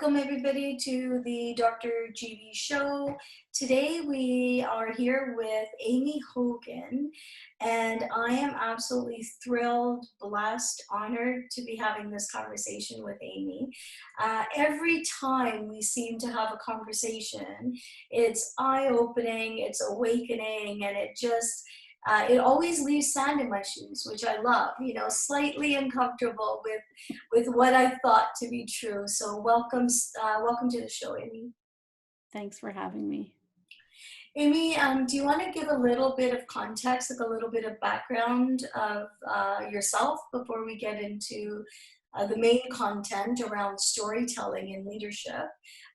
Welcome everybody to the Dr. GB show. Today we are here with Amy Hogan, and I am absolutely thrilled, blessed, honored to be having this conversation with Amy. Every time we seem to have a conversation, it's eye-opening, it's awakening, and it always leaves sand in my shoes, which I love, slightly uncomfortable with what I thought to be true. So welcome to the show, Amy. Thanks for having me. Amy, do you want to give a little bit of context, like a little bit of background of yourself before we get into the main content around storytelling and leadership?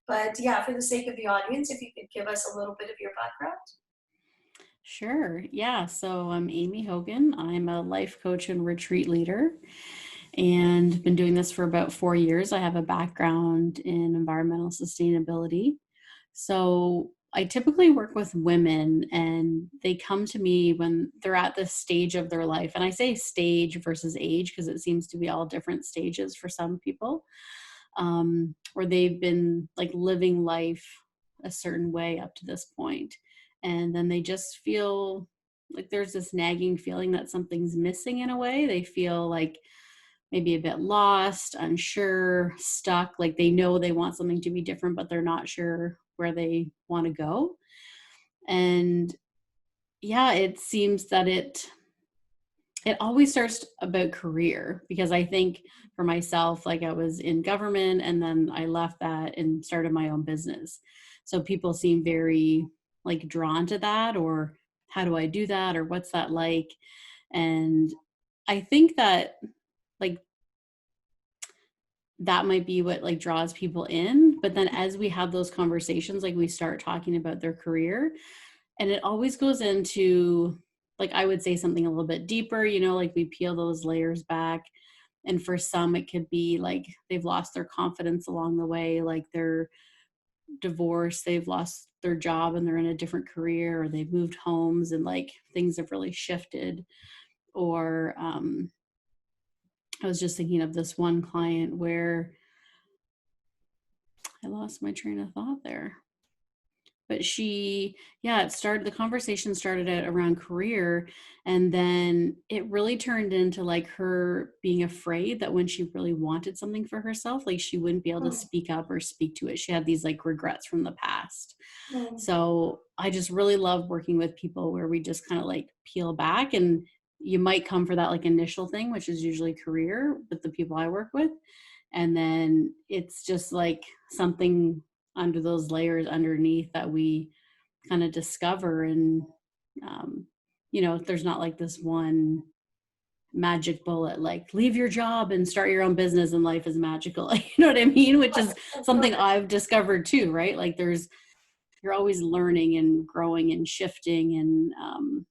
But yeah, for the sake of the audience, if you could give us a little bit of your background. Sure. Yeah. So I'm Amy Hogan. I'm a life coach and retreat leader and been doing this for about 4 years. I have a background in environmental sustainability. So I typically work with women and they come to me when they're at this stage of their life. And I say stage versus age because it seems to be all different stages for some people, where they've been like living life a certain way up to this point. And then they just feel like there's this nagging feeling that something's missing in a way. They feel like maybe a bit lost, unsure, stuck, like they know they want something to be different, but they're not sure where they want to go. And yeah, it seems that it always starts about career, because I think for myself, like I was in government and then I left that and started my own business. So people seem very like drawn to that, or how do I do that, or what's that like? And I think that like that might be what like draws people in. But then as we have those conversations, like we start talking about their career, and it always goes into, like, I would say something a little bit deeper, like we peel those layers back. And for some, it could be like they've lost their confidence along the way, like they're divorced, they've lost their job and they're in a different career, or they've moved homes and like things have really shifted. Or I was just thinking of this one client where I lost my train of thought there. But the conversation started out around career, and then it really turned into like her being afraid that when she really wanted something for herself, like she wouldn't be able to speak up or speak to it. She had these like regrets from the past. So I just really love working with people where we just kind of like peel back, and you might come for that like initial thing, which is usually career with the people I work with. And then it's just like something under those layers underneath that we kind of discover. And there's not like this one magic bullet, like leave your job and start your own business and life is magical. You know what I mean? Which is something I've discovered too, right? Like you're always learning and growing and shifting. And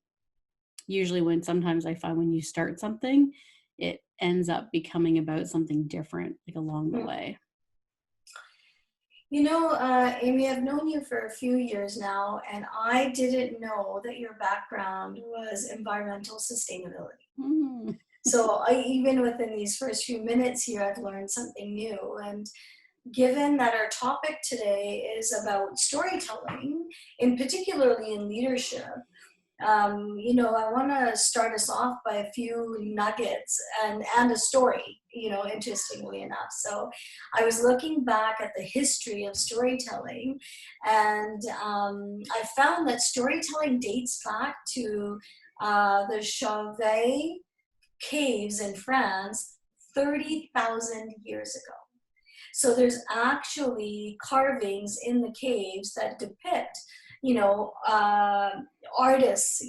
usually sometimes I find when you start something, it ends up becoming about something different, like along the way. Amy, I've known you for a few years now, and I didn't know that your background was environmental sustainability. So even within these first few minutes here, I've learned something new. And given that our topic today is about storytelling, in particularly in leadership, I want to start us off by a few nuggets and a story, interestingly enough. So I was looking back at the history of storytelling, and I found that storytelling dates back to the Chauvet caves in France 30,000 years ago. So there's actually carvings in the caves that depict artists,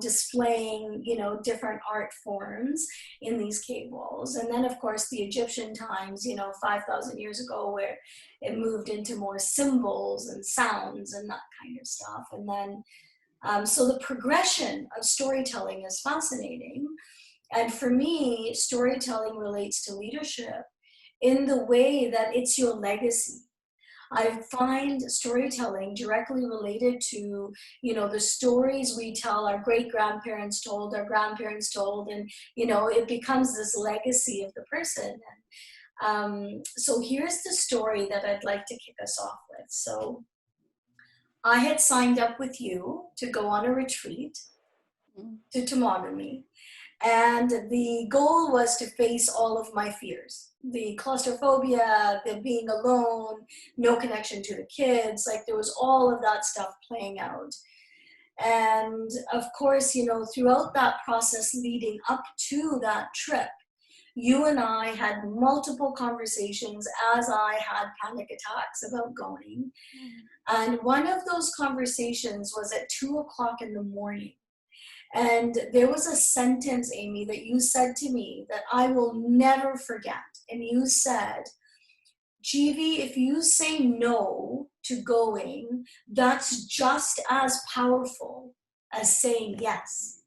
displaying, different art forms in these cave walls. And then, of course, the Egyptian times, 5,000 years ago, where it moved into more symbols and sounds and that kind of stuff. And then, so the progression of storytelling is fascinating. And for me, storytelling relates to leadership in the way that it's your legacy. I find storytelling directly related to, the stories we tell, our great-grandparents told, our grandparents told, and, it becomes this legacy of the person. So here's the story that I'd like to kick us off with. So I had signed up with you to go on a retreat to Tomogamy. And the goal was to face all of my fears, the claustrophobia, the being alone, no connection to the kids. Like there was all of that stuff playing out. And of course, throughout that process leading up to that trip, you and I had multiple conversations as I had panic attacks about going. And one of those conversations was at 2 o'clock in the morning. And there was a sentence, Amy, that you said to me that I will never forget. And you said, Jeevy, if you say no to going, that's just as powerful as saying yes.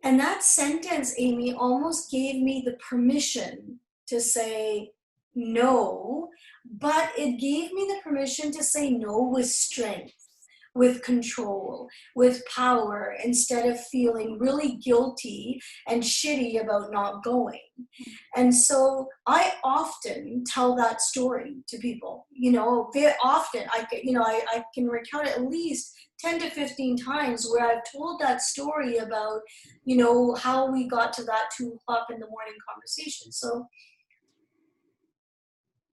And that sentence, Amy, almost gave me the permission to say no, but it gave me the permission to say no with strength, with control, with power, instead of feeling really guilty and shitty about not going. And so I often tell that story to people, very often. I can recount at least 10 to 15 times where I've told that story about, how we got to that 2 o'clock in the morning conversation. So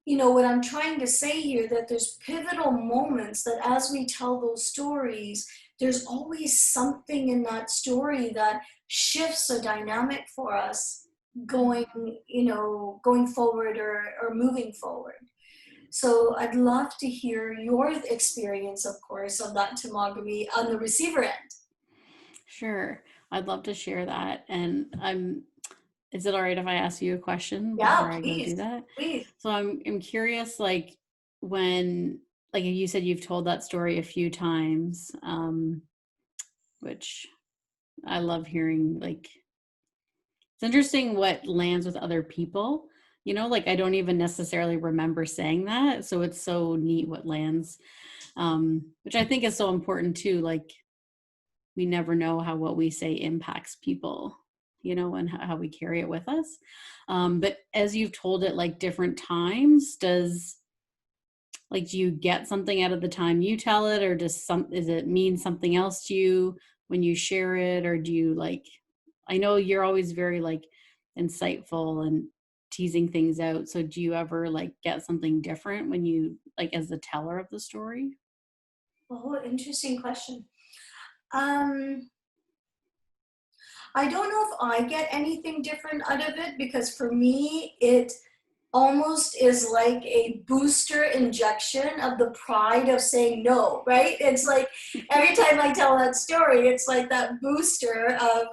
what I'm trying to say here, that there's pivotal moments that as we tell those stories, there's always something in that story that shifts a dynamic for us going forward or moving forward. So I'd love to hear your experience, of course, of that tomogamy on the receiver end. Sure. I'd love to share that. And is it all right if I ask you a question Yeah, before I go do that? please. So I'm curious, like when, like you said, you've told that story a few times, which I love hearing. Like, it's interesting what lands with other people. Like I don't even necessarily remember saying that. So it's so neat what lands, which I think is so important too. Like we never know how what we say impacts people, and how we carry it with us. But as you've told it like different times, do you get something out of the time you tell it, or does it mean something else to you when you share it? Or do you I know you're always very insightful and teasing things out. So do you ever get something different when you as the teller of the story? Oh, interesting question. I don't know if I get anything different out of it, because for me, it almost is like a booster injection of the pride of saying no, right? It's like every time I tell that story, it's like that booster of,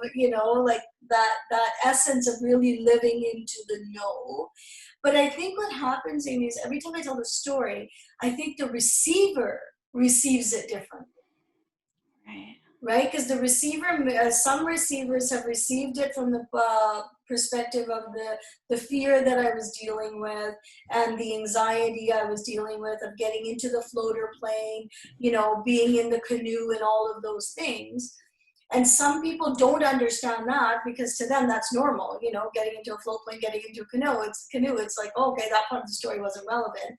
that essence of really living into the no. But I think what happens, Amy, is every time I tell the story, I think the receiver receives it differently. Right? Because the receiver, some receivers have received it from the perspective of the fear that I was dealing with and the anxiety I was dealing with of getting into the floater plane, being in the canoe and all of those things. And some people don't understand that, because to them that's normal, getting into a float plane, getting into a canoe. It's like, okay, that part of the story wasn't relevant.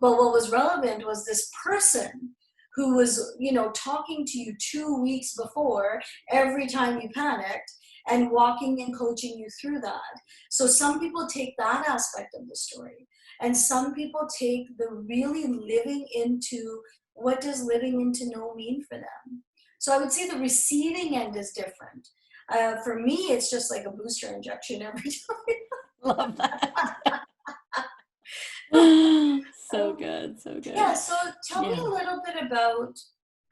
But what was relevant was this person who was, talking to you 2 weeks before every time you panicked and walking and coaching you through that. So some people take that aspect of the story, and some people take the really living into, what does living into no mean for them? So I would say the receiving end is different. For me, it's just like a booster injection every time. Love that. So good. Yeah, so tell me a little bit about,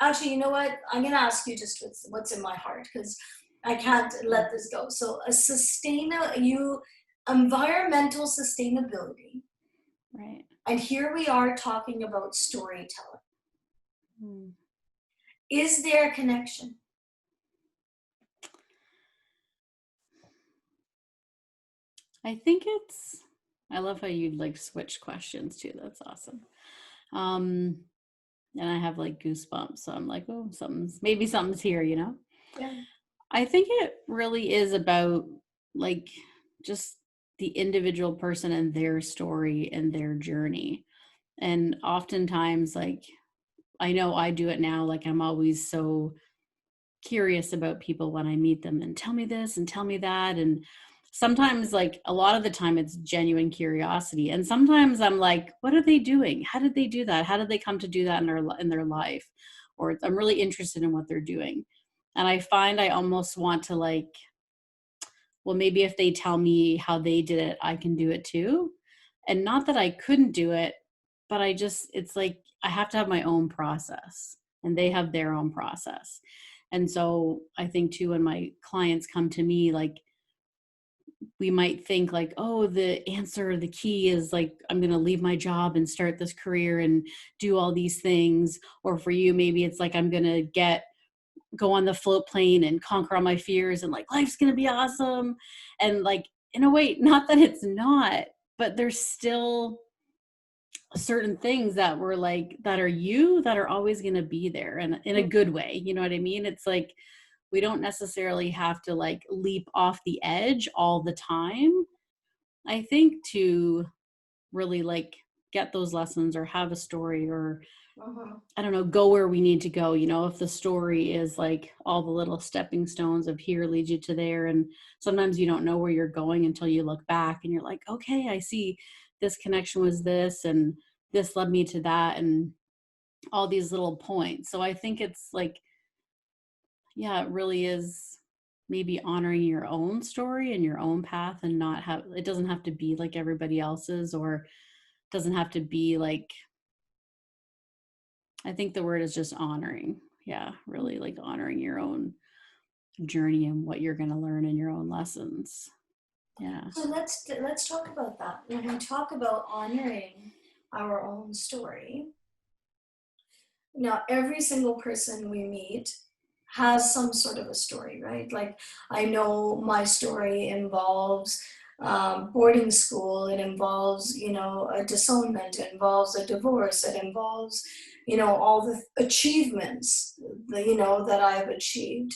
actually, you know what? I'm going to ask you just what's in my heart, because I can't let this go. So environmental sustainability. Right. And here we are talking about storytelling. Is there a connection? I think I love how you switch questions too. That's awesome. And I have goosebumps. So I'm like, oh, maybe something's here, Yeah. I think it really is about just the individual person and their story and their journey. And oftentimes, like, I know I do it now, like I'm always so curious about people when I meet them and tell me this and tell me that. And sometimes, like a lot of the time, it's genuine curiosity. And sometimes I'm like, what are they doing? How did they do that? How did they come to do that in their life? Or I'm really interested in what they're doing. And I find I almost want to like, well, maybe if they tell me how they did it, I can do it too. And not that I couldn't do it, but it's like I have to have my own process and they have their own process. And so I think too, when my clients come to me, like we might think like, oh, the answer, the key is like, I'm going to leave my job and start this career and do all these things. Or for you, maybe it's like, I'm going to go on the float plane and conquer all my fears and like life's going to be awesome. And like, in a way, not that it's not, but there's still certain things that were like, that are always going to be there, and in a good way. You know what I mean? It's like, we don't necessarily have to like leap off the edge all the time, I think, to really like get those lessons or have a story or I don't know, go where we need to go. You know, if the story is like all the little stepping stones of here leads you to there. And sometimes you don't know where you're going until you look back and you're like, okay, I see this connection was this and this led me to that and all these little points. So I think it's like, yeah, it really is maybe honoring your own story and your own path and not have, it doesn't have to be like everybody else's or doesn't have to be like, I think the word is just honoring. Yeah, really like honoring your own journey and what you're going to learn in your own lessons. Yeah. So let's talk about that. When we talk about honoring our own story, now every single person we meet has some sort of a story, right? Like I know my story involves boarding school. It involves, a disownment. It involves a divorce. It involves, all the achievements, that I've achieved.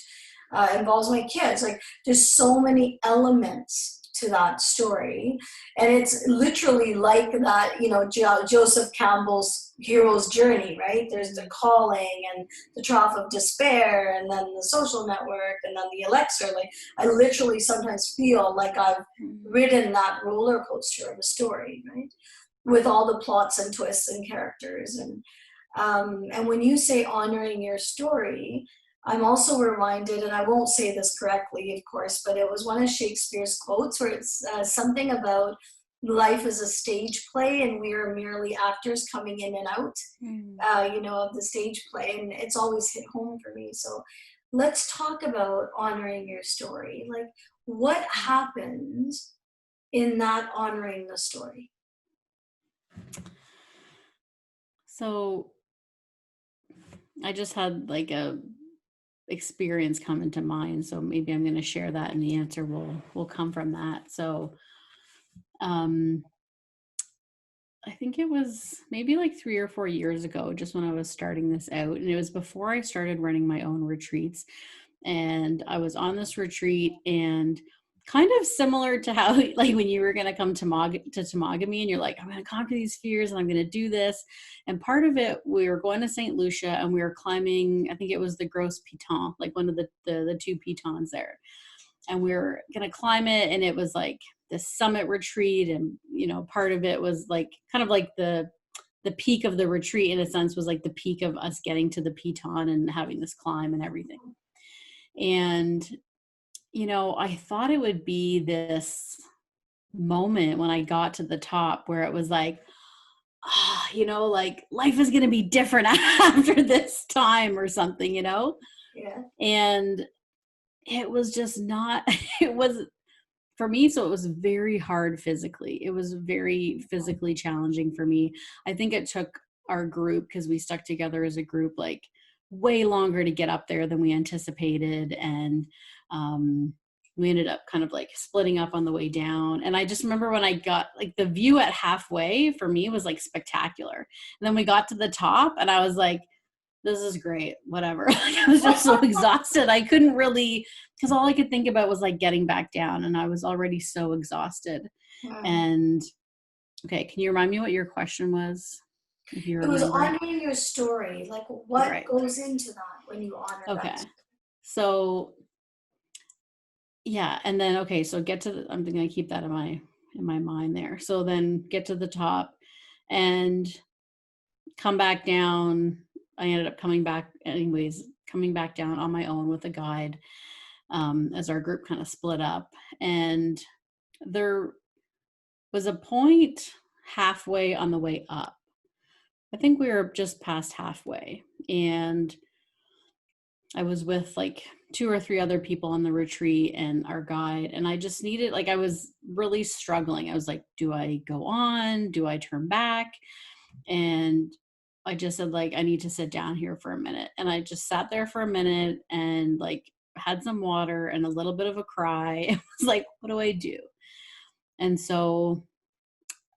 Involves my kids. Like there's so many elements to that story, and it's literally like that. Joseph Campbell's hero's journey, right? There's the calling and the trough of despair, and then the social network, and then the elixir. Like I literally sometimes feel like I've ridden that roller coaster of a story, right? With all the plots and twists and characters, and when you say honoring your story, I'm also reminded, and I won't say this correctly, of course, but it was one of Shakespeare's quotes where it's something about life is a stage play and we are merely actors coming in and out, of the stage play. And it's always hit home for me. So let's talk about honoring your story. Like what happens in that honoring the story? So I just had like a experience come into mind, so maybe I'm going to share that and the answer will come from that. So I think it was maybe like 3 or 4 years ago, just when I was starting this out, and it was before I started running my own retreats. And I was on this retreat, and kind of similar to how like when you were going to come to Temagami and you're like, I'm going to conquer these fears and I'm going to do this. And part of it, we were going to St. Lucia and we were climbing, I think it was the Gros Piton, like one of the two pitons there. And we were going to climb it, and it was like this summit retreat. And, part of it was like, kind of like the peak of the retreat in a sense was like the peak of us getting to the piton and having this climb and everything. And, I thought it would be this moment when I got to the top where it was like, like life is going to be different after this time or something, Yeah. And it was just not, it was for me. So it was very hard physically. It was very physically challenging for me. I think it took our group, because we stuck together as a group, like way longer to get up there than we anticipated. And we ended up kind of like splitting up on the way down. And I just remember when I got like the view at halfway for me was like spectacular. And then we got to the top and I was like, this is great, whatever. I was just so exhausted. I couldn't really, because all I could think about was like getting back down, and I was already so exhausted. Mm. And okay, can you remind me what your question was, if you It was remember? honoring your story. Like, what Right. goes into that when you honor that? Okay. So yeah, and then okay, so get to the, I'm gonna keep that in my mind there. So then get to the top and come back down. I ended up coming back anyways, coming back down on my own with a guide, as our group kind of split up. And there was a point halfway on the way up. I think we were just past halfway. And I was with like 2 or 3 other people on the retreat and our guide. And I just needed, like, I was really struggling. I was like, do I go on? Do I turn back? And I just said, like, I need to sit down here for a minute. And I just sat there for a minute and like had some water and a little bit of a cry. It was like, what do I do? And so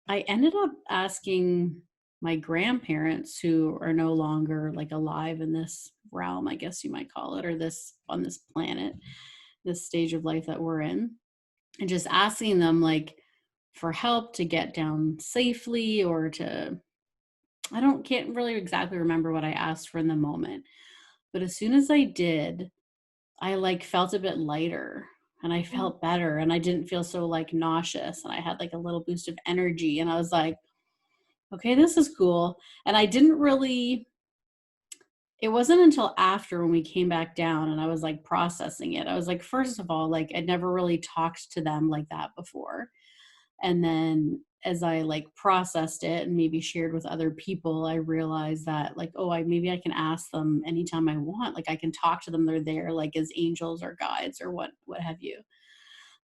I ended up asking my grandparents, who are no longer like alive in this realm, I guess you might call it, or this on this planet, this stage of life that we're in, and just asking them like for help to get down safely, or to, can't really exactly remember what I asked for in the moment. But as soon as I did, I like felt a bit lighter and I Mm. felt better, and I didn't feel so like nauseous, and I had like a little boost of energy, and I was like, okay, this is cool. And I didn't really, it wasn't until after when we came back down and I was like processing it. I was like, first of all, like I'd never really talked to them like that before. And then as I like processed it and maybe shared with other people, I realized that like, oh, maybe I can ask them anytime I want. Like I can talk to them. They're there like as angels or guides or what have you.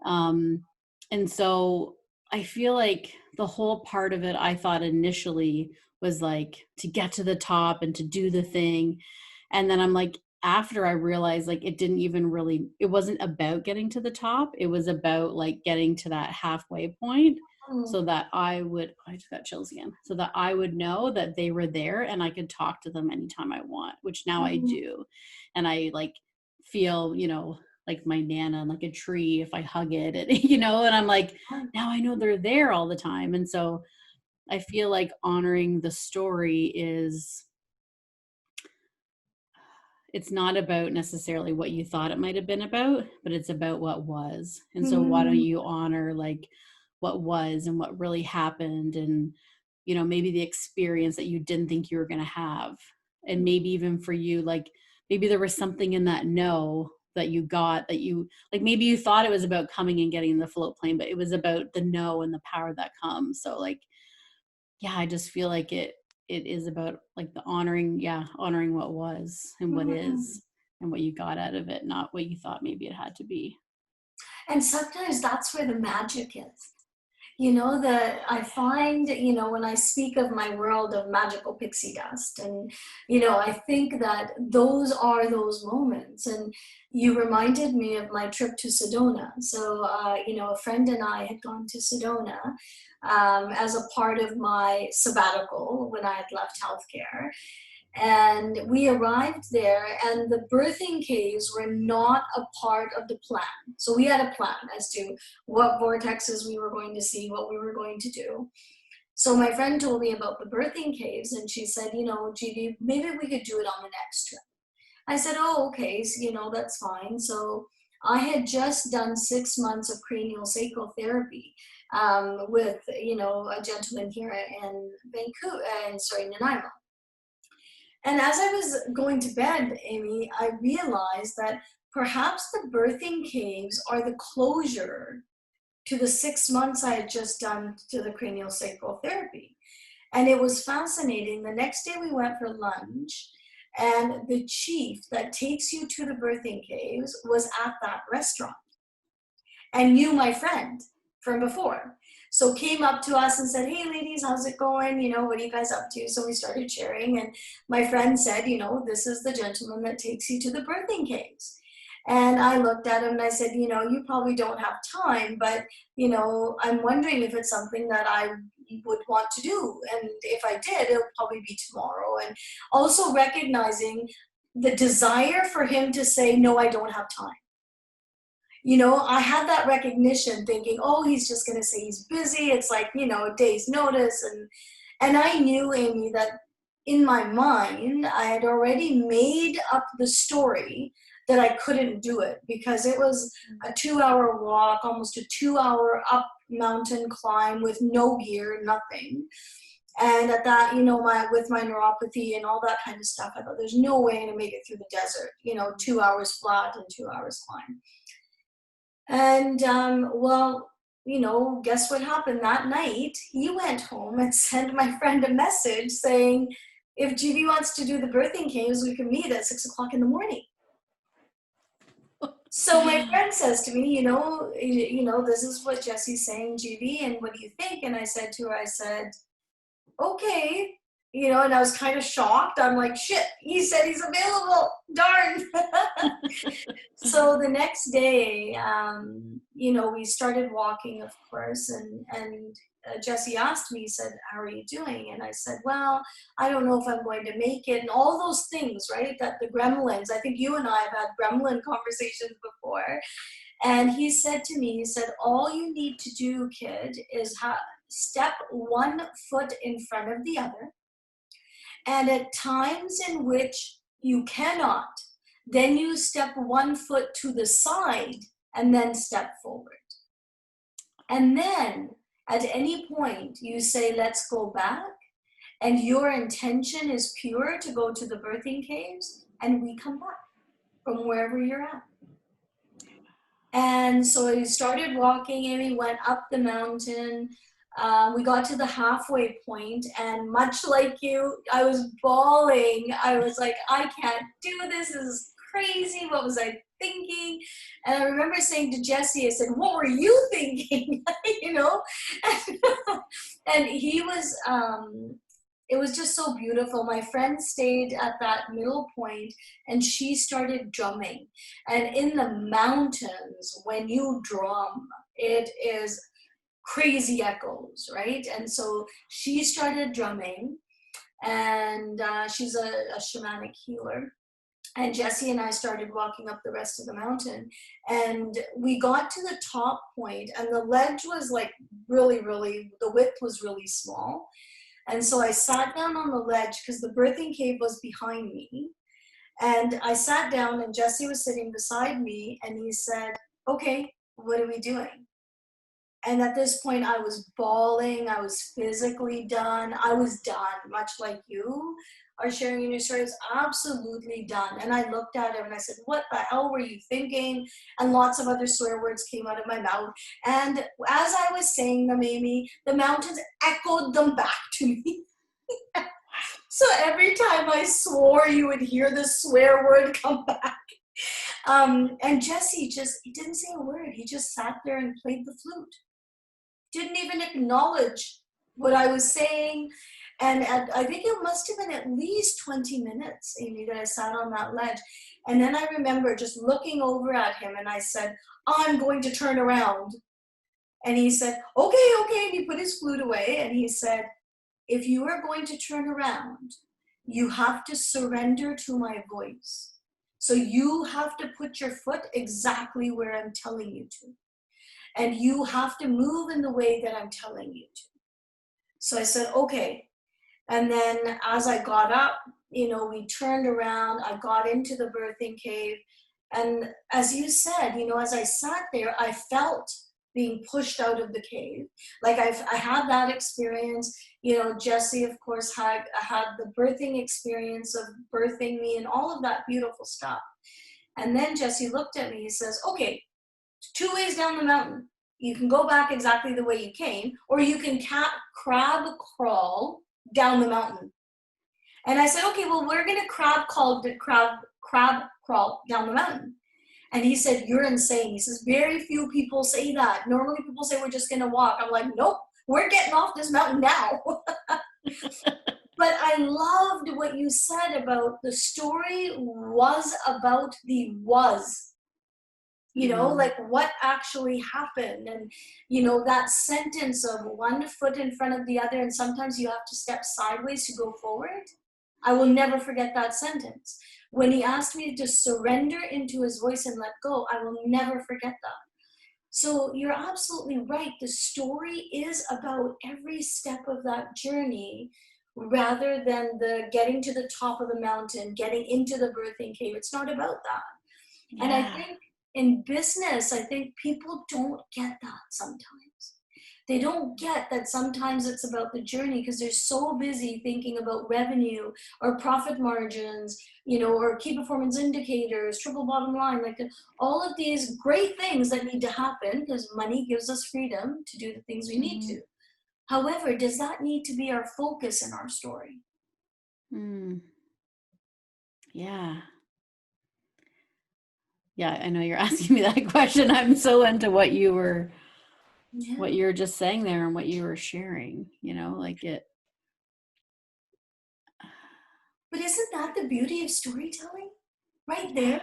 Um, and so I feel like the whole part of it, I thought initially was like to get to the top and to do the thing. And then I'm like, after I realized like it didn't even really, it wasn't about getting to the top. It was about like getting to that halfway point Mm. so that I just got chills again, so that I would know that they were there and I could talk to them anytime I want, which now I Mm. do. And I like feel, like my nana, like a tree, if I hug it, and, and I'm like, now I know they're there all the time. And so I feel like honoring the story is, it's not about necessarily what you thought it might have been about, but it's about what was. And so why don't Mm. you honor like what was and what really happened, and maybe the experience that you didn't think you were going to have. And maybe even for you, like maybe there was something in that no that you got, that you like, maybe you thought it was about coming and getting the float plane, but it was about the no and the power that comes. So like, yeah, I just feel like it is about like the honoring what was and what Mm. is and what you got out of it, not what you thought maybe it had to be. And sometimes that's where the magic is. You know, that I find, when I speak of my world of magical pixie dust, and, I think that those are those moments. And you reminded me of my trip to Sedona. So, a friend and I had gone to Sedona as a part of my sabbatical when I had left healthcare. And we arrived there, and the birthing caves were not a part of the plan. So we had a plan as to what vortexes we were going to see, what we were going to do. So my friend told me about the birthing caves, and she said, Gigi, maybe we could do it on the next trip. I said, oh, okay, so, that's fine. So I had just done 6 months of cranial sacral therapy with, a gentleman here in Vancouver, and sorry, Nanaimo. And as I was going to bed, Amy, I realized that perhaps the birthing caves are the closure to the 6 months I had just done to the cranial sacral therapy. And it was fascinating. The next day we went for lunch, and the chief that takes you to the birthing caves was at that restaurant and knew my friend from before. So came up to us and said, hey ladies, how's it going? What are you guys up to? So we started sharing, and my friend said, this is the gentleman that takes you to the birthing caves. And I looked at him and I said, you probably don't have time, but, I'm wondering if it's something that I would want to do. And if I did, it'll probably be tomorrow. And also recognizing the desire for him to say, no, I don't have time. I had that recognition thinking, oh, he's just going to say he's busy. It's like, a day's notice. And I knew, Amy, that in my mind, I had already made up the story that I couldn't do it because it was a 2-hour walk, almost a 2-hour up mountain climb with no gear, nothing. And at that, with my neuropathy and all that kind of stuff, I thought there's no way I'm going to make it through the desert, 2 hours flat and 2 hours climb. And guess what happened that night? He went home and sent my friend a message saying, if GB wants to do the birthing caves, we can meet at 6 o'clock in the morning. So my friend says to me, this is what Jesse's saying, GB, and what do you think? And I said to her, okay, and I was kind of shocked. I'm like, shit, he said he's available, darn. So the next day, we started walking, of course, and Jesse asked me, he said, how are you doing? And I said, well, I don't know if I'm going to make it, and all those things, right, that the gremlins, I think you and I have had gremlin conversations before. And he said to me, all you need to do, kid, is step one foot in front of the other. And at times in which you cannot, then you step one foot to the side and then step forward. And then at any point you say, let's go back, and your intention is pure to go to the birthing caves, and we come back from wherever you're at. And so we started walking, and we went up the mountain. We got to the halfway point, and much like you, I was bawling. I was like, I can't do this. This is crazy. What was I thinking? And I remember saying to Jesse, I said, what were you thinking? And he was, it was just so beautiful. My friend stayed at that middle point, and she started drumming. And in the mountains, when you drum, it is crazy echoes, right? And so she started drumming, and she's a shamanic healer. And Jesse and I started walking up the rest of the mountain, and we got to the top point, and the ledge was like really, really, the width was really small. And so I sat down on the ledge because the birthing cave was behind me. And I sat down, and Jesse was sitting beside me, and he said, okay, what are we doing? And at this point, I was bawling. I was physically done. I was done, much like you are sharing in your stories, absolutely done. And I looked at him and I said, what the hell were you thinking? And lots of other swear words came out of my mouth. And as I was saying them, Amy, the mountains echoed them back to me. So every time I swore, you would hear the swear word come back. And Jesse he didn't say a word. He just sat there and played the flute. Didn't even acknowledge what I was saying. And I think it must have been at least 20 minutes, Amy, that I sat on that ledge. And then I remember just looking over at him, and I said, I'm going to turn around. And he said, okay. And he put his flute away, and he said, if you are going to turn around, you have to surrender to my voice. So you have to put your foot exactly where I'm telling you to. And you have to move in the way that I'm telling you to. So I said, okay. And then as I got up, we turned around, I got into the birthing cave. And as you said, as I sat there, I felt being pushed out of the cave. Like I had that experience. Jesse, of course, had the birthing experience of birthing me and all of that beautiful stuff. And then Jesse looked at me, he says, okay, 2 ways down the mountain. You can go back exactly the way you came, or you can crab crawl down the mountain. And I said, okay, well, we're going to crab crawl down the mountain. And he said, you're insane. He says, very few people say that. Normally people say we're just going to walk. I'm like, nope, we're getting off this mountain now. But I loved what you said about the story was about the was. like what actually happened. And, that sentence of one foot in front of the other, and sometimes you have to step sideways to go forward. I will never forget that sentence. When he asked me to surrender into his voice and let go, I will never forget that. So you're absolutely right. The story is about every step of that journey rather than the getting to the top of the mountain, getting into the birthing cave. It's not about that. Yeah. And I think in business, I think people don't get that sometimes. They don't get that sometimes it's about the journey because they're so busy thinking about revenue or profit margins, or key performance indicators, triple bottom line, like all of these great things that need to happen because money gives us freedom to do the things we need to. However, does that need to be our focus in our story? Yeah. Yeah, I know you're asking me that question. I'm so into what you were just saying there and what you were sharing, like it. But isn't that the beauty of storytelling? Right there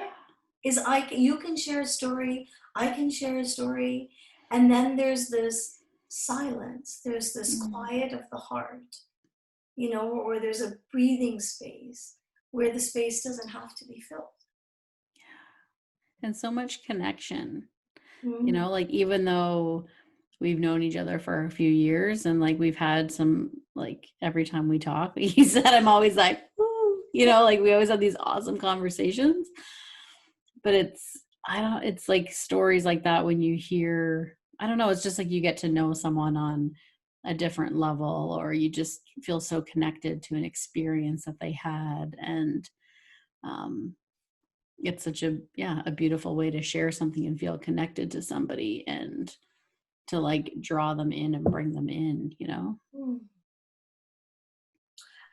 is you can share a story, I can share a story, and then there's this silence, there's this quiet of the heart, or there's a breathing space where the space doesn't have to be filled. And so much connection, Mm-hmm. like even though we've known each other for a few years and like we've had some, like every time we talk, he said, I'm always like, ooh, like we always have these awesome conversations. But it's like stories like that when you hear, I don't know, it's just like you get to know someone on a different level, or you just feel so connected to an experience that they had. And it's such a beautiful way to share something and feel connected to somebody and to like draw them in and bring them in.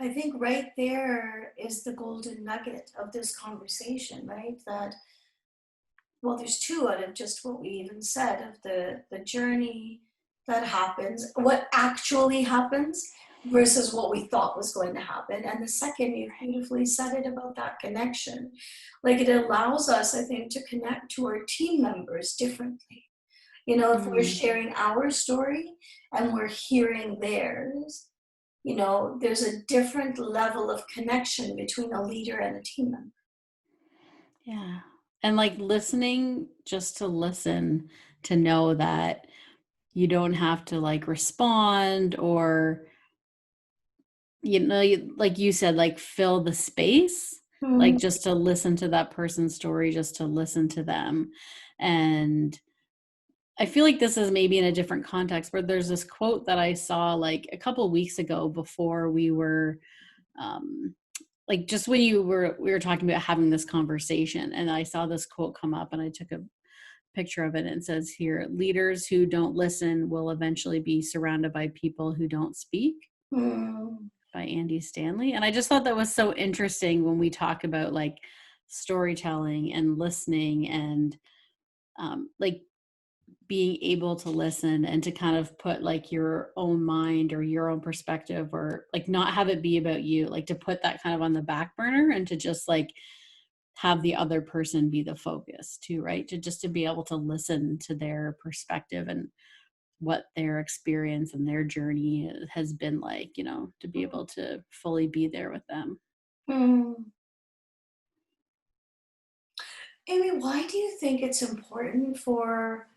I think right there is the golden nugget of this conversation, right? That, well, there's two out of just what we even said of the journey that happens, what actually happens versus what we thought was going to happen. And the second, you beautifully said it about that connection. Like it allows us, I think, to connect to our team members differently. If we're sharing our story and we're hearing theirs, there's a different level of connection between a leader and a team member. Yeah. And like listening, just to listen, to know that you don't have to like respond or, like you said, like fill the space, like just to listen to that person's story, just to listen to them. And I feel like this is maybe in a different context, but there's this quote that I saw like a couple of weeks ago before we were, like just when we were talking about having this conversation, and I saw this quote come up and I took a picture of it, and it says here, leaders who don't listen will eventually be surrounded by people who don't speak, by Andy Stanley. And I just thought that was so interesting when we talk about like storytelling and listening and like being able to listen and to kind of put like your own mind or your own perspective, or like not have it be about you, like to put that kind of on the back burner and to just like have the other person be the focus too, right? To be able to listen to their perspective and what their experience and their journey has been like, to be able to fully be there with them. Amy, why do you think it's important for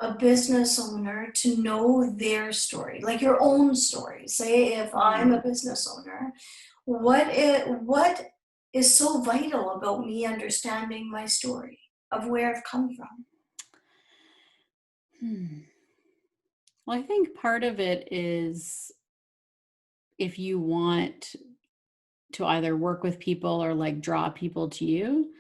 a business owner to know their story, like your own story? Say if I'm a business owner, what is so vital about me understanding my story of where I've come from? Well, I think part of it is if you want to either work with people or like draw people to you,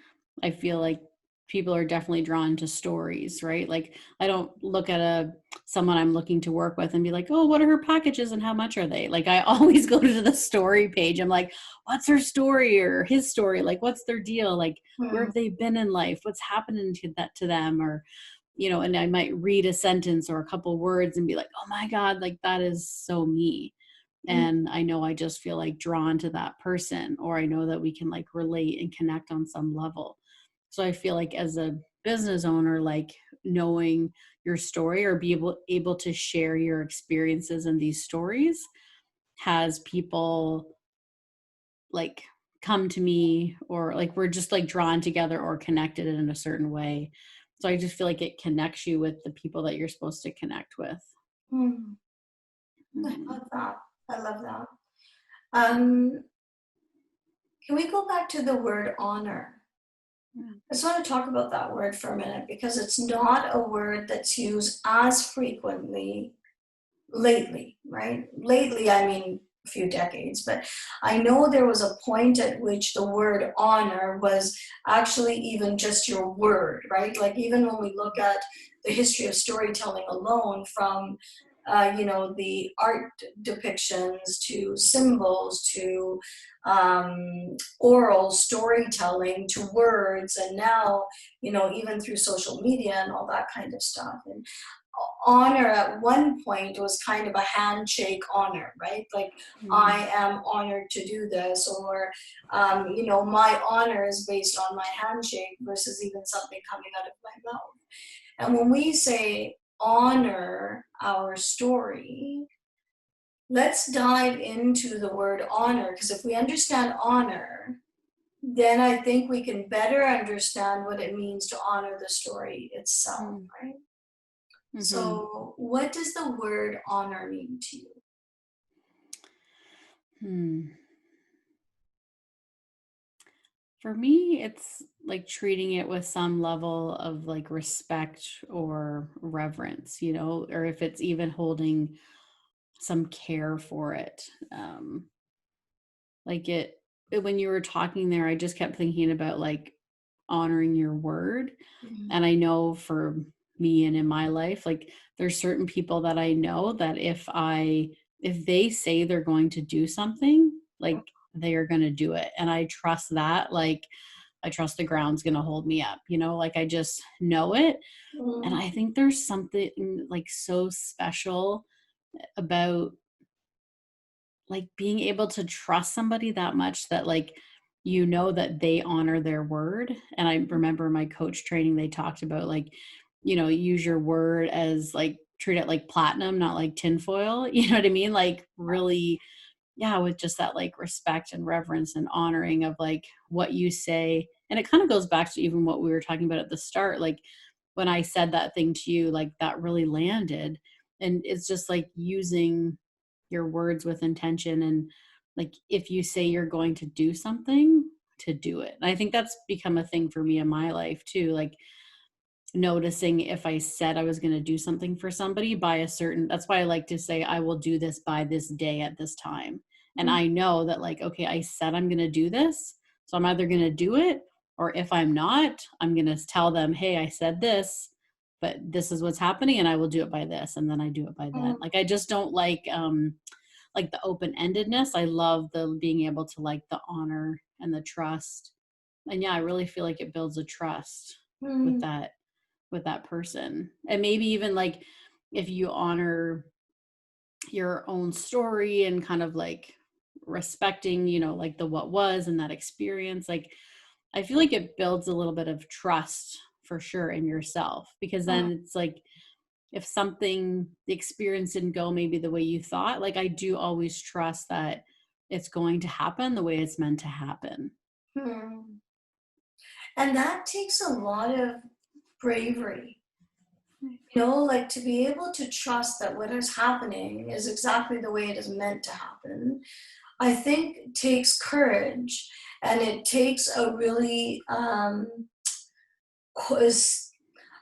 I feel like people are definitely drawn to stories, right? Like I don't look at someone I'm looking to work with and be like, oh, what are her packages and how much are they? Like I always go to the story page. I'm like, what's her story or his story? Like what's their deal? Like where have they been in life? What's happening to them? Or, and I might read a sentence or a couple words and be like, oh my God, like that is so me. And I know I just feel like drawn to that person, or I know that we can like relate and connect on some level. So I feel like as a business owner, like knowing your story or be able to share your experiences in these stories has people like come to me, or like we're just like drawn together or connected in a certain way. So I just feel like it connects you with the people that you're supposed to connect with. Mm, I Mhm. love that. I love that. Um, can we go back to the word honor? Yeah. I just want to talk about that word for a minute because it's not a word that's used as frequently lately, right? Lately, I mean a few decades, but I know there was a point at which the word honor was actually even just your word, right? Like even when we look at the history of storytelling alone, from the art depictions to symbols to oral storytelling to words, and now even through social media and all that kind of stuff. And honor at one point was kind of a handshake honor, right? Like, Mm. I am honored to do this, or, my honor is based on my handshake versus even something coming out of my mouth. And when we say honor our story, let's dive into the word honor, because if we understand honor, then I think we can better understand what it means to honor the story itself, Mm. right? Mm-hmm. So, what does the word honor mean to you? Hmm. For me, it's like treating it with some level of like respect or reverence, or if it's even holding some care for it. Like when you were talking there, I just kept thinking about like honoring your word. Mhm. And I know for me and in my life, like there's certain people that I know that if they say they're going to do something, like they are going to do it. And I trust that, like I trust the ground's going to hold me up, like I just know it. And Mhm. I think there's something like so special about like being able to trust somebody that much that like that they honor their word. And I remember my coach training, they talked about like use your word as like treat it like platinum, not like tinfoil. You know what I mean? Like really, yeah, with just that like respect and reverence and honoring of like what you say. And it kind of goes back to even what we were talking about at the start, like when I said that thing to you, like that really landed. And it's just like using your words with intention, and like if you say you're going to do something, to do it. And I think that's become a thing for me in my life too, like noticing if I said I was going to do something for somebody by a certain, that's why I like to say I will do this by this day at this time. And Mhm. I know that like, okay, I said I'm going to do this. So I'm either going to do it, or if I'm not, I'm going to tell them, hey, I said this, but this is what's happening and I will do it by this. And then I do it by then. Mhm. Like, I just don't like the open-endedness. I love the being able to like the honor and the trust. And yeah, I really feel like it builds a trust with Mhm. that person. And maybe even like if you honor your own story and kind of like respecting, like the what was and that experience, like I feel like it builds a little bit of trust for sure in yourself, because then it's like if the experience didn't go maybe the way you thought, like I do always trust that it's going to happen the way it's meant to happen. Mhm. And that takes a lot of bravery, like to be able to trust that what is happening is exactly the way it is meant to happen. I think takes courage, and it takes a really is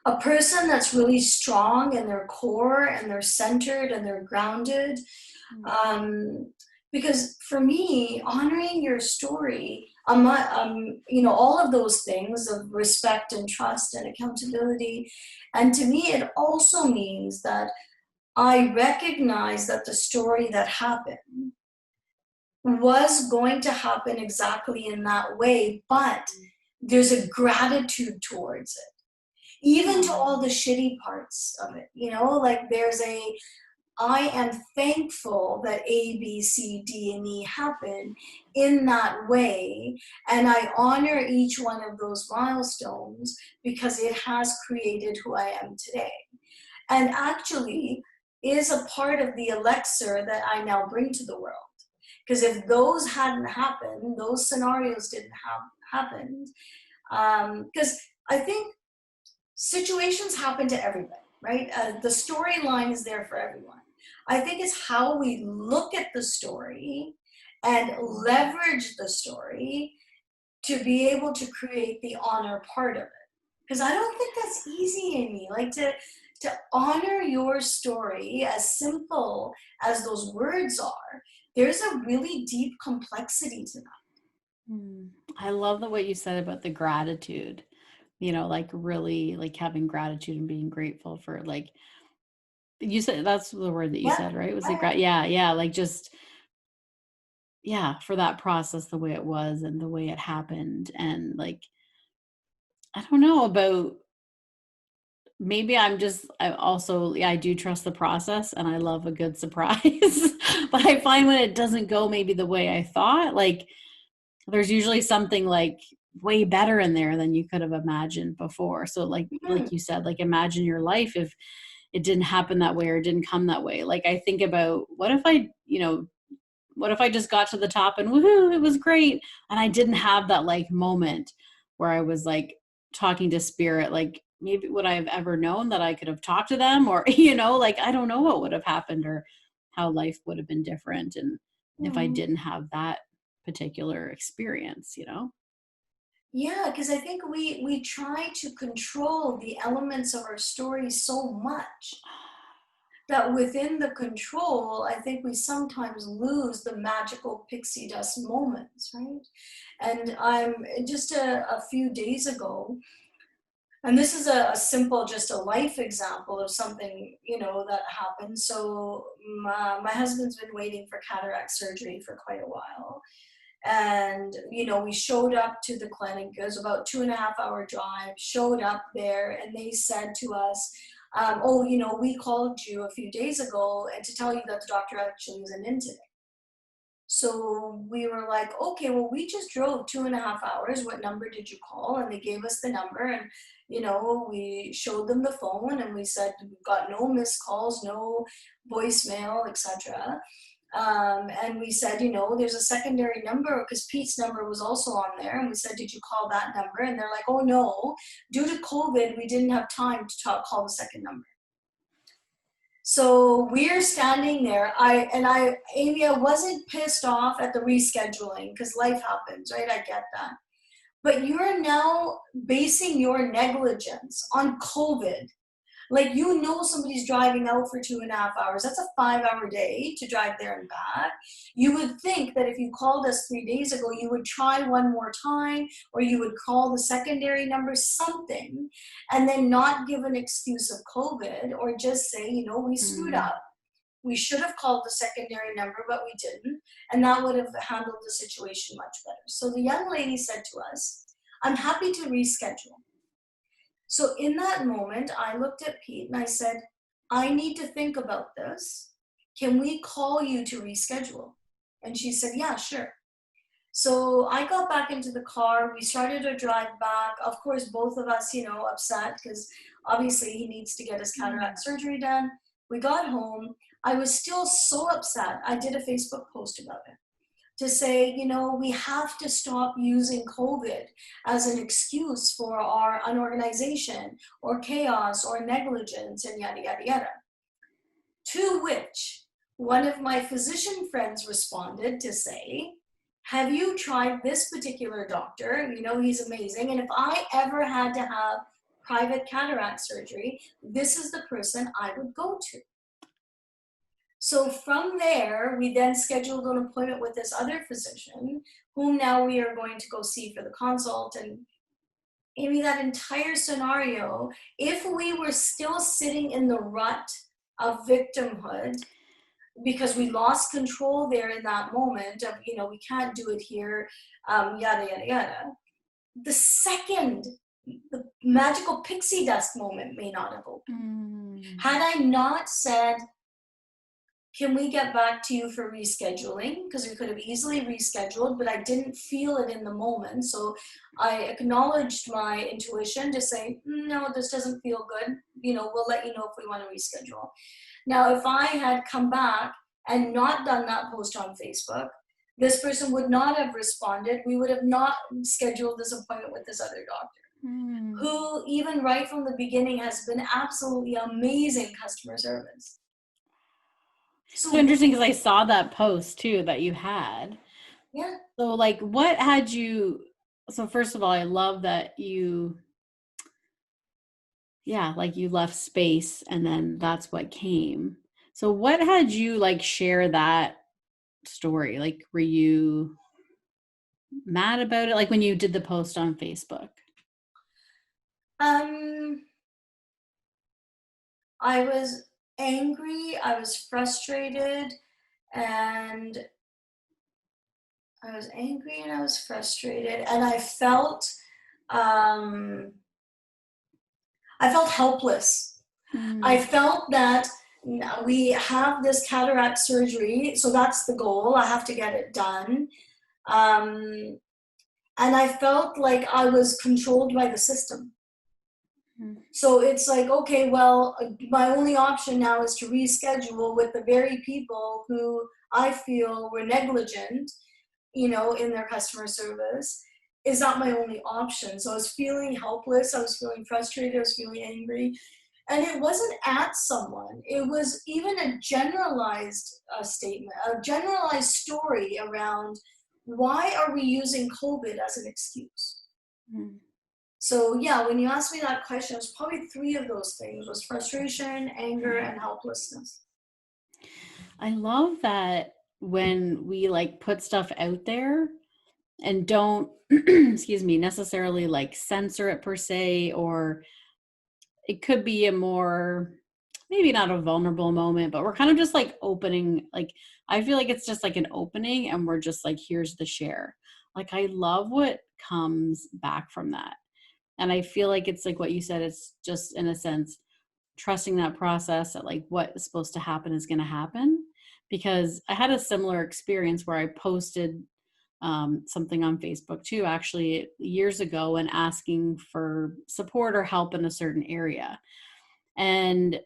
a person that's really strong in their core and they're centered and they're grounded. um, because for me, honoring your story, all of those things of respect and trust and accountability, and to me it also means that I recognize that the story that happened was going to happen exactly in that way, but there's a gratitude towards it, even to Oh, all the shitty parts of it, like there's I am thankful that A, B, C, D, and E happen in that way. And I honor each one of those milestones because it has created who I am today. And actually is a part of the elixir that I now bring to the world. Because if those hadn't happened, those scenarios didn't have happened, because I think situations happen to everybody, right? The storyline is there for everyone. I think it's how we look at the story and leverage the story to be able to create the honor part of it. Because I don't think that's easy, Amy. Like to honor your story, as simple as those words are, there's a really deep complexity to that. I love the way you said about the gratitude, like really like having gratitude and being grateful for, like, you said, that's the word that you Yeah. said, right? Was it yeah, like just, yeah, for that process, the way it was and the way it happened. And like, I don't know about, maybe I also, yeah, I do trust the process and I love a good surprise. But I find when it doesn't go maybe the way I thought, like there's usually something like way better in there than you could have imagined before. So like you said, like imagine your life if it didn't happen that way or didn't come that way. Like I think about what if I just got to the top and woohoo, it was great. And I didn't have that like moment where I was like talking to spirit, like maybe would I have ever known that I could have talked to them, or, like, I don't know what would have happened or how life would have been different. And if I Mm. didn't have that particular experience. Yeah, because I think we try to control the elements of our story so much that within the control, I think we sometimes lose the magical pixie dust moments, right? And I'm just a few days ago, and this is a simple, just a life example of something, that happened. So my husband's been waiting for cataract surgery for quite a while. And, we showed up to the clinic. It was about 2.5 hour drive, showed up there, and they said to us, oh, we called you a few days ago and to tell you that the doctor actually isn't in today. So we were like, okay, well, we just drove 2.5 hours. What number did you call? And they gave us the number, and, we showed them the phone and we said, we've got no missed calls, no voicemail, etc. And we said, there's a secondary number because Pete's number was also on there. And we said, did you call that number? And they're like, oh no, due to COVID, we didn't have time to call the second number. So we're standing there. Amy, I wasn't pissed off at the rescheduling because life happens, right? I get that. But you're now basing your negligence on COVID. Like, somebody's driving out for 2.5 hours. That's a 5 hour day to drive there and back. You would think that if you called us 3 days ago, you would try one more time, or you would call the secondary number, something, and then not give an excuse of COVID, or just say, we screwed up. We should have called the secondary number, but we didn't. And that would have handled the situation much better. So the young lady said to us, I'm happy to reschedule. So in that moment, I looked at Pete and I said, I need to think about this. Can we call you to reschedule? And she said, yeah, sure. So I got back into the car. We started to drive back. Of course, both of us, upset because obviously he needs to get his cataract surgery done. We got home. I was still so upset. I did a Facebook post about it to say, we have to stop using COVID as an excuse for our unorganization or chaos or negligence and yada, yada, yada. To which one of my physician friends responded to say, have you tried this particular doctor? He's amazing. And if I ever had to have private cataract surgery, this is the person I would go to. So from there, we then scheduled an appointment with this other physician, whom now we are going to go see for the consult. And Amy, that entire scenario, if we were still sitting in the rut of victimhood, because we lost control there in that moment of, we can't do it here, yada, yada, yada. The magical pixie dust moment may not have opened. Had I not said, can we get back to you for rescheduling? Because we could have easily rescheduled, but I didn't feel it in the moment. So I acknowledged my intuition to say, no, this doesn't feel good. We'll let you know if we want to reschedule. Now, if I had come back and not done that post on Facebook, this person would not have responded. We would have not scheduled this appointment with this other doctor, who even right from the beginning has been absolutely amazing customer service. So interesting, because I saw that post too that you had. Yeah. So like, what had you, so first of all, I love that you, yeah, like you left space and then that's what came. So what had you like share that story? Like, were you mad about it? Like when you did the post on Facebook? I was angry, I was frustrated, and and I felt helpless. I felt that we have this cataract surgery, so that's the goal. I have to get it done. And I felt like I was controlled by the system. So it's like, okay, well, my only option now is to reschedule with the very people who I feel were negligent, in their customer service. Is not my only option. So I was feeling helpless. I was feeling frustrated. I was feeling angry. And it wasn't at someone. It was even a generalized statement, a generalized story around why are we using COVID as an excuse? So yeah, when you asked me that question, it was probably three of those things: was frustration, anger, and helplessness. I love that when we like put stuff out there and don't excuse me, necessarily like censor it per se, or it could be a more, maybe not a vulnerable moment, but we're kind of just like opening, like I feel like it's just like an opening and we're just like, here's the share. Like I love what comes back from that. And I feel like it's like what you said, it's just in a sense trusting that process, that like what is supposed to happen is going to happen. Because I had a similar experience where I posted something on Facebook too, actually years ago, and asking for support or help in a certain area. And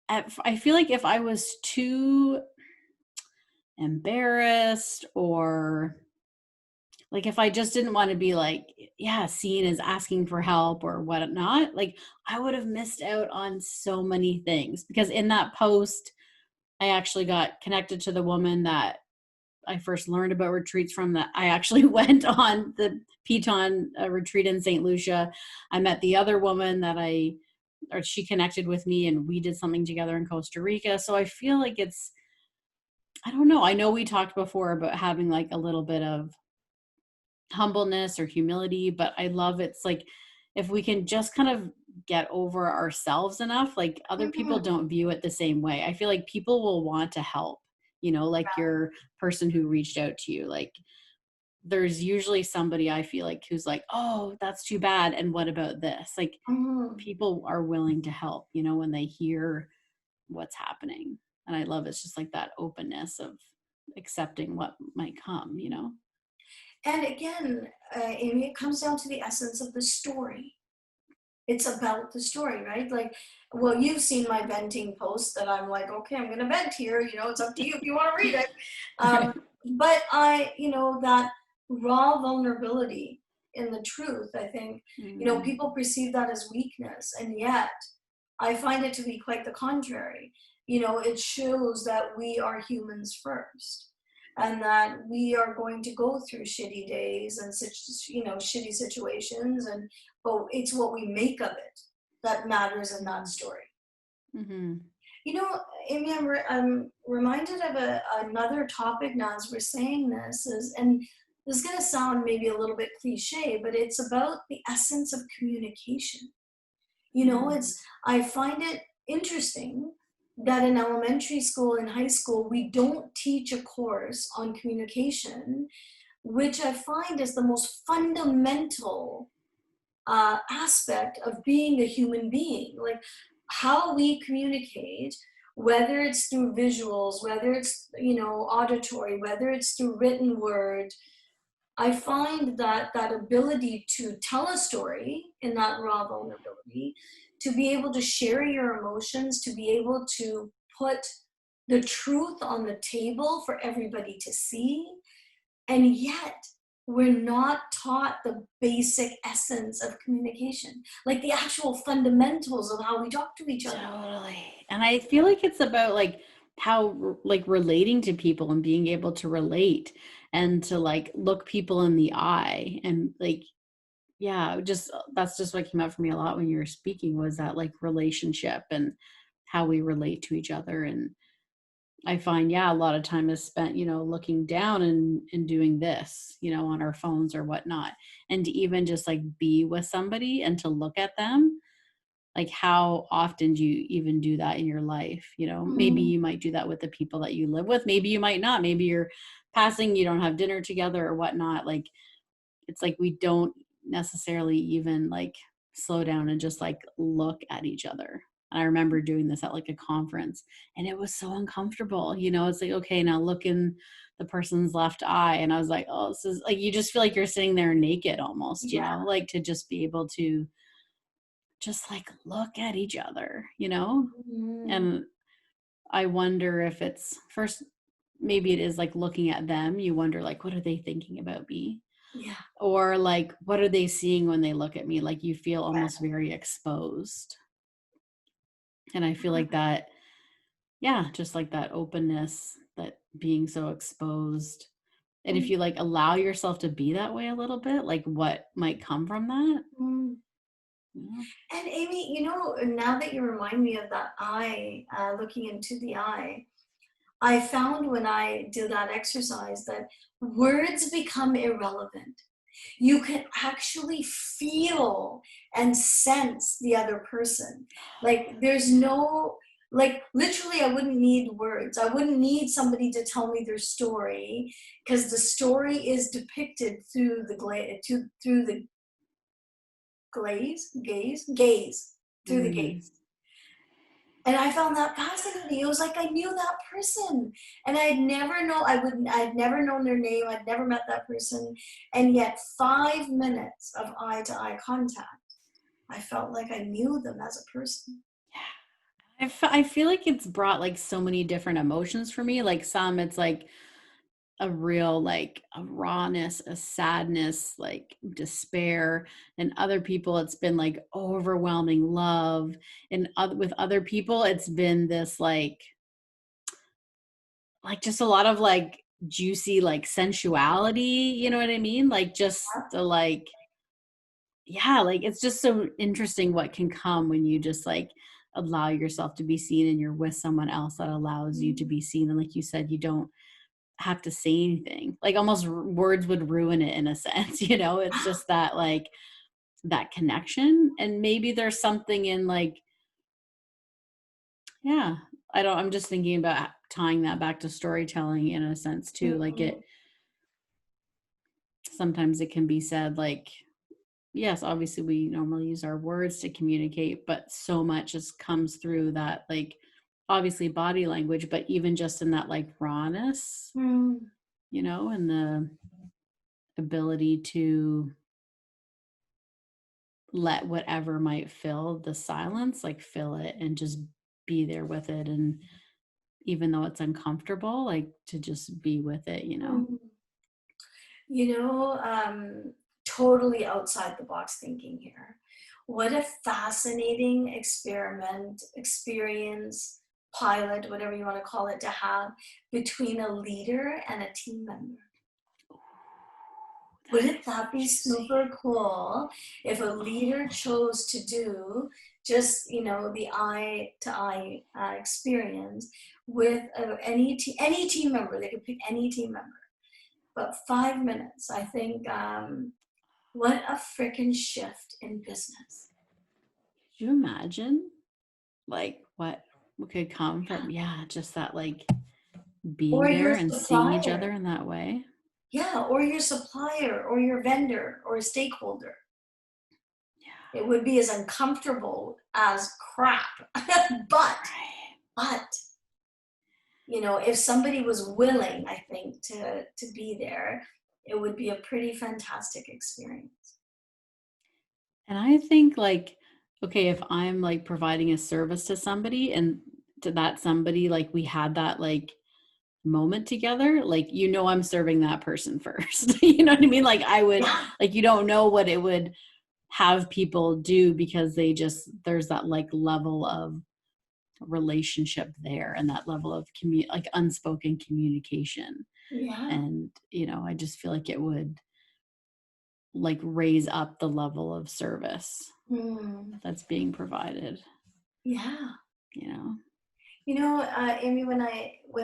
I feel like if I was too embarrassed, or like if I just didn't want to be like, yeah, seen as asking for help or whatnot, like I would have missed out on so many things. Because in that post, I actually got connected to the woman that I first learned about retreats from, that I actually went on the Piton retreat in St. Lucia. I met the other woman that she connected with me and we did something together in Costa Rica. So I feel like it's, I don't know. I know we talked before about having like a little bit of humbleness or humility, but I love it's like if we can just kind of get over ourselves enough, like other people don't view it the same way. I feel like people will want to help, like your person who reached out to you, like there's usually somebody I feel like who's like, oh, that's too bad. And what about this? Like people are willing to help, when they hear what's happening. And I love it's just like that openness of accepting what might come. And again, Amy, it comes down to the essence of the story. It's about the story, right? Like, well, you've seen my venting post that I'm like, okay, I'm going to vent here. It's up to you if you want to read it. But that raw vulnerability in the truth, I think, people perceive that as weakness. And yet I find it to be quite the contrary. It shows that we are humans first, and that we are going to go through shitty days and such, shitty situations, but it's what we make of it that matters in that story. Amy, I'm reminded of another topic now as we're saying this, and this is going to sound maybe a little bit cliche, but it's about the essence of communication. I find it interesting that in elementary school and high school, we don't teach a course on communication, which I find is the most fundamental aspect of being a human being. Like how we communicate, whether it's through visuals, whether it's, auditory, whether it's through written word. I find that that ability to tell a story in that raw vulnerability, to be able to share your emotions, to be able to put the truth on the table for everybody to see. And yet, we're not taught the basic essence of communication, like the actual fundamentals of how we talk to each other. Totally. And I feel like it's about like how like relating to people and being able to relate and to like look people in the eye and like, yeah, just that's just what came out for me a lot when you were speaking, was that like relationship and how we relate to each other. And I find, yeah, a lot of time is spent, looking down and doing this, on our phones or whatnot. And to even just like be with somebody and to look at them, like how often do you even do that in your life? Maybe Mm, you might do that with the people that you live with. Maybe you might not. Maybe you're passing, you don't have dinner together or whatnot. Like, it's like we don't necessarily even like slow down and just like look at each other. And I remember doing this at like a conference and it was so uncomfortable. It's like, okay, now look in the person's left eye. And I was like, oh, this is like, you just feel like you're sitting there naked almost, yeah. like to just be able to just like look at each other, Mm, and I wonder if it's first, maybe it is like looking at them. You wonder, like, what are they thinking about me? yeah. Or like, what are they seeing when they look at me? Like, you feel Yeah. almost very exposed. And I feel like that, yeah, just like that openness, that being so exposed. And if Mm, you like allow yourself to be that way a little bit, like what might come from that? mm. Yeah. And Amy, now that you remind me of that eye, looking into the eye, I found when I did that exercise that words become irrelevant. You can actually feel and sense the other person. Like there's no, like literally I wouldn't need words. I wouldn't need somebody to tell me their story, because the story is depicted through the through the gaze, through the Mm. gaze. And I found that fascinating. It was like I knew that person, and I'd never known their name. I'd never met that person, and yet 5 minutes of eye to eye contact, I felt like I knew them as a person. I feel like it's brought like so many different emotions for me. Like some, it's like a real like a rawness, a sadness, like despair. And other people, it's been like overwhelming love. And with other people, it's been this like just a lot of like juicy like sensuality. You know what I mean? Like just the like, yeah, like it's just so interesting what can come when you just like allow yourself to be seen and you're with someone else that allows you to Mm. be seen. And like you said, you don't have to say anything. Like almost words would ruin it in a sense, it's just that like that connection. And maybe there's something in like, yeah, I'm just thinking about tying that back to storytelling in a sense too. Like Mm. it, sometimes it can be said like, yes, obviously we normally use our words to communicate, but so much just comes through that, like obviously body language, but even just in that like rawness, Mm. and the ability to let whatever might fill the silence, like fill it and just be there with it. And even though it's uncomfortable, like to just be with it. Mm. You know, totally outside the box thinking here. What a fascinating experience, pilot, whatever you want to call it, to have between a leader and a team member. That Wouldn't is so that be juicy. super cool if a leader Oh, chose to do just, the eye to eye experience with any team member? They could pick any team member. But 5 minutes, I think, what a freaking shift in business. could you imagine like what could come from, yeah, just that like being Or your there and seeing each supplier. other in that way. Yeah, or your supplier, or your vendor, or a stakeholder. Yeah. It would be as uncomfortable as crap. but Right. but if somebody was willing, I think, to be there, it would be a pretty fantastic experience. And I think like, okay, if I'm like providing a service to somebody and to that somebody, like we had that like moment together, like, I'm serving that person first. You know what I mean? Like I would, Yeah. like, you don't know what it would have people do because there's that like level of relationship there and that level of like unspoken communication. Yeah. And, I just feel like it would like raise up the level of service Hmm. that's being provided, Yeah. you know? Amy, when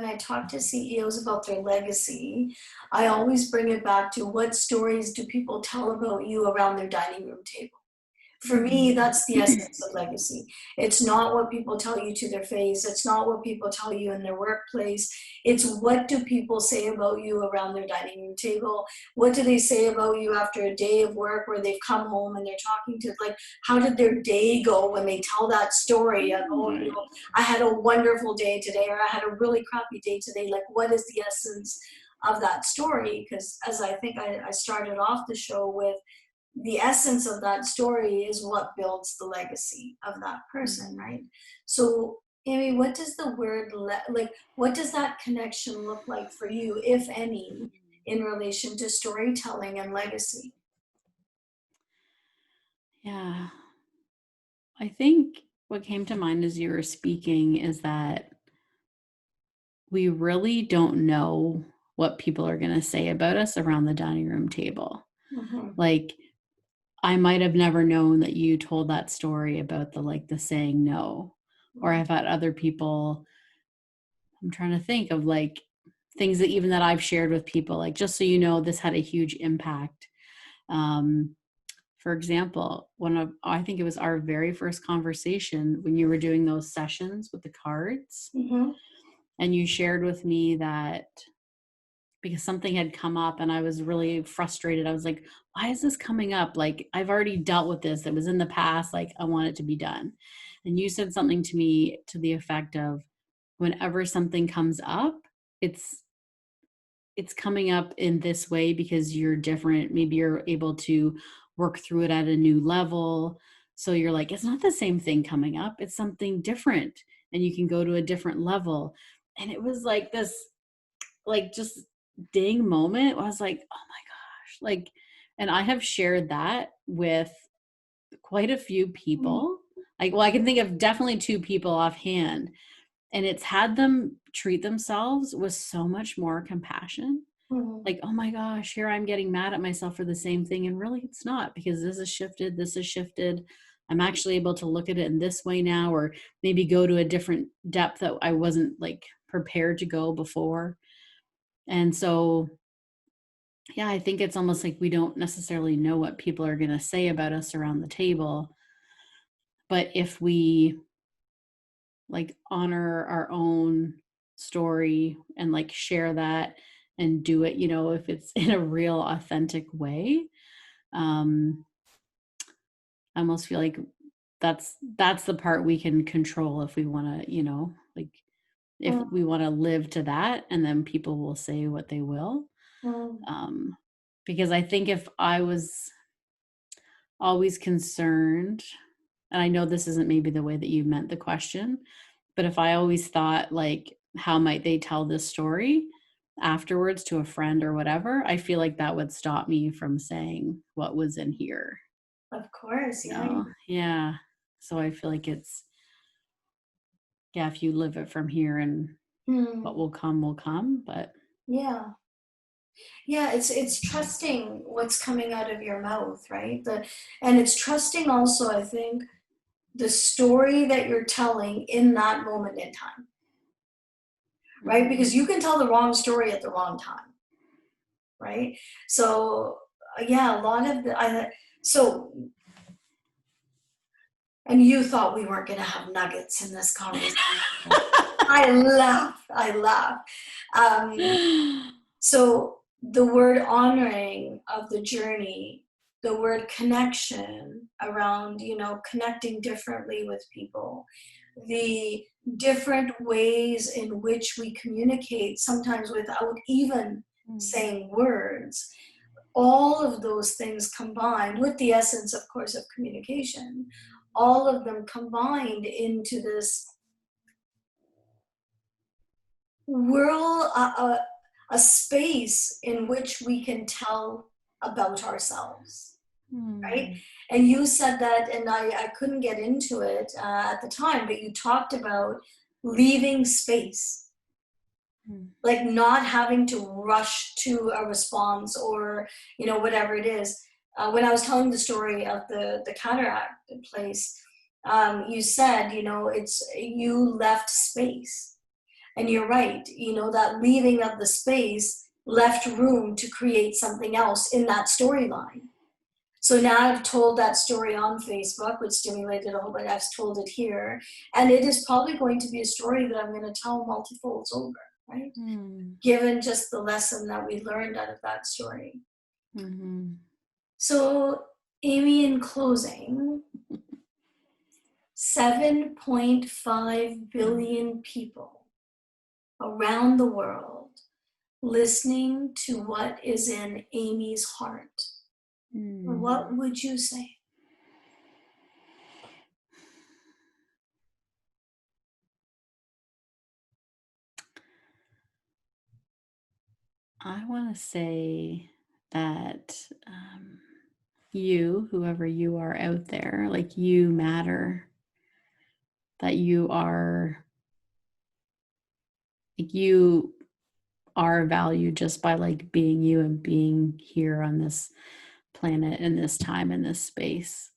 I talk to CEOs about their legacy, I always bring it back to what stories do people tell about you around their dining room table. For me, that's the essence of legacy. It's not what people tell you to their face. It's not what people tell you in their workplace. It's what do people say about you around their dining room table? What do they say about you after a day of work where they've come home and they're talking to, like, how did their day go when they tell that story of, oh, Right. I had a wonderful day today, or I had a really crappy day today. Like, what is the essence of that story? Because as I think I started off the show with, the essence of that story is what builds the legacy of that person, Mhm. right? So, Amy, what does the word like? What does that connection look like for you, if any, in relation to storytelling and legacy? Yeah. I think what came to mind as you were speaking is that we really don't know what people are going to say about us around the dining room table. Mm-hmm. Like, I might have never known that you told that story about the saying no. Or I've had other people, I'm trying to think of like things that even that I've shared with people, like, just so you know, this had a huge impact. Um, for example, I think it was our very first conversation when you were doing those sessions with the cards, Mm-hmm. and you shared with me that because something had come up and I was really frustrated. I was like, why is this coming up? Like, I've already dealt with this. It was in the past. Like, I want it to be done. And you said something to me to the effect of, whenever something comes up, it's it's coming up in this way because you're different. Maybe you're able to work through it at a new level. So you're like, it's not the same thing coming up. It's something different. And you can go to a different level. And it was like this, like, just ding moment. I was like, oh my gosh. Like, and I have shared that with quite a few people. Like, well, I can think of definitely two people offhand, and it's had them treat themselves with so much more compassion. Mm-hmm. Like, oh my gosh, here I'm getting mad at myself for the same thing. And really, it's not, because this has shifted. This has shifted. I'm actually able to look at it in this way now, or maybe go to a different depth that I wasn't like prepared to go before. And so, yeah, I think it's almost like we don't necessarily know what people are going to say about us around the table. But if we like honor our own story and like share that and do it, if it's in a real authentic way, um I almost feel like that's the part we can control if we want to, like, if we want to live to that, and then people will say what they will. Mm-hmm. um because I think if I was always concerned, and I know this isn't maybe the way that you meant the question, but if I always thought like, how might they tell this story afterwards to a friend or whatever, I feel like that would stop me from saying what was in here. Of course, yeah. Yeah. So I feel like it's, yeah, if you live it from here, and what Mm. will come. But Yeah. Yeah, it's trusting what's coming out of your mouth, right? And it's trusting also, I think, the story that you're telling in that moment in time, right? mhm. Because you can tell the wrong story at the wrong time, right? So yeah, a lot of so and you thought we weren't going to have nuggets in this conversation. I laugh. Um, so the word honoring of the journey, the word connection around, connecting differently with people. the different ways in which we communicate, sometimes without even saying words. All of those things combined, with the essence, of course, of communication, all of them combined into this world, a space in which we can tell about ourselves, right? And you said that, and I couldn't get into it at the time, but you talked about leaving space, like not having to rush to a response or, whatever it is. When I was telling the story of the cataract place, you said, it's you left space. And you're right, that leaving of the space left room to create something else in that storyline. So now I've told that story on Facebook, which stimulated a whole bunch. I've told it here. And it is probably going to be a story that I'm going to tell multifolds over, right? Given just the lesson that we learned out of that story. So, Amy, in closing, 7.5 billion people around the world listening to what is in Amy's heart. What would you say? I want to say that you, whoever you are out there, like, you matter. That you are valued just by like being you and being here on this planet in this time in this space.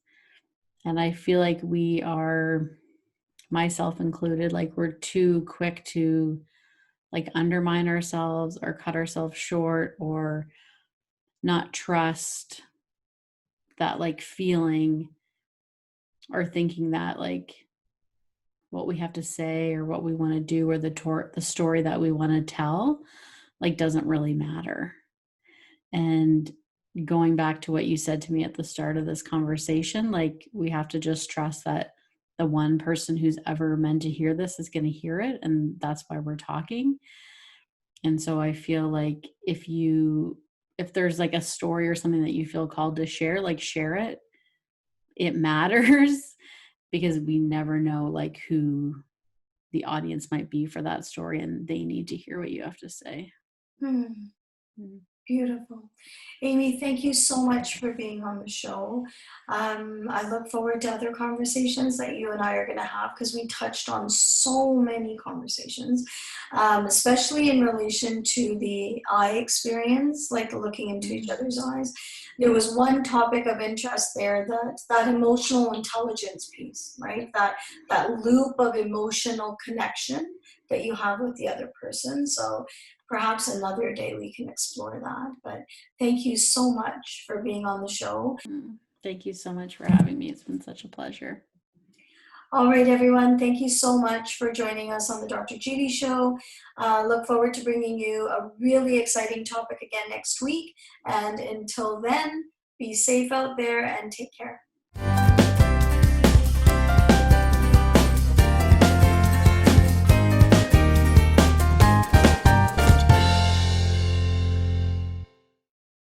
And I feel like we are, myself included, like we're too quick to like undermine ourselves or cut ourselves short or not trust that like feeling or thinking that like what we have to say or what we want to do or the story that we want to tell like doesn't really matter. And going back to what you said to me at the start of this conversation, like we have to just trust that the one person who's ever meant to hear this is going to hear it, and that's why we're talking. And so I feel like if there's like a story or something that you feel called to share, like share it. It matters because we never know like who the audience might be for that story, and they need to hear what you have to say. Beautiful. Amy, thank you so much for being on the show. I look forward to other conversations that you and I are going to have, because we touched on so many conversations, especially in relation to the eye experience, like looking into each other's eyes. There was one topic of interest there, that emotional intelligence piece, right? That loop of emotional connection that you have with the other person. So perhaps another day we can explore that. But thank you so much for being on the show. Thank you so much for having me. It's been such a pleasure. All right, everyone. Thank you so much for joining us on the Dr. Judy Show. Look forward to bringing you a really exciting topic again next week. And until then, be safe out there and take care.